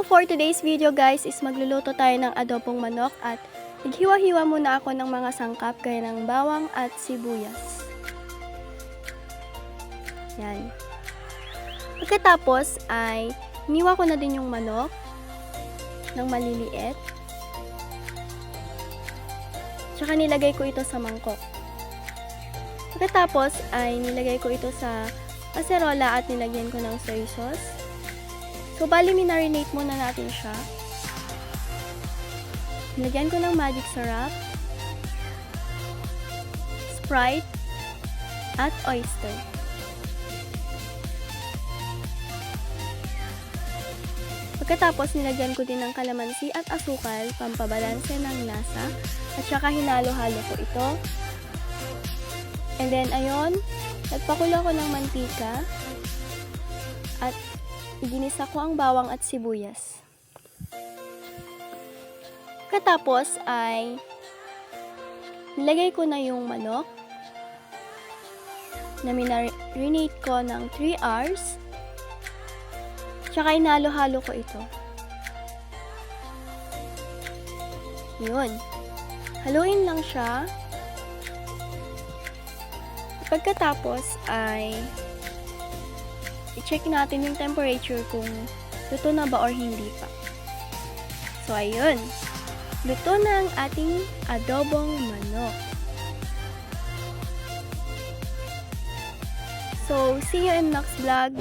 for today's video guys is magluluto tayo ng adobong manok at naghiwa-hiwa muna ako ng mga sangkap gaya ng bawang at sibuyas. Yan. Pagkatapos ay iniwa ko na din yung manok ng maliliit. Tsaka nilagay ko ito sa mangkok. Pagkatapos ay nilagay ko ito sa kaserola at nilagyan ko ng soy sauce. So, bali minarinate muna natin siya. Nilagyan ko ng magic sarap, Sprite, at oyster. Pagkatapos, nilagyan ko din ng kalamansi at asukal, pampabalanse ng lasa, at saka hinalo-halo ko ito. And then, ayun, nagpakulo ko ng mantika, at iginisa ko ang bawang at sibuyas. Pagkatapos ay nilagay ko na yung manok na minarinate ko ng 3 hours. Tsaka inalo-halo ko ito. Yun. Haluin lang siya. Pagkatapos ay i-check natin yung temperature kung luto na ba or hindi pa. So, ayun. Luto na ang ating adobong manok. So, see you in next vlog.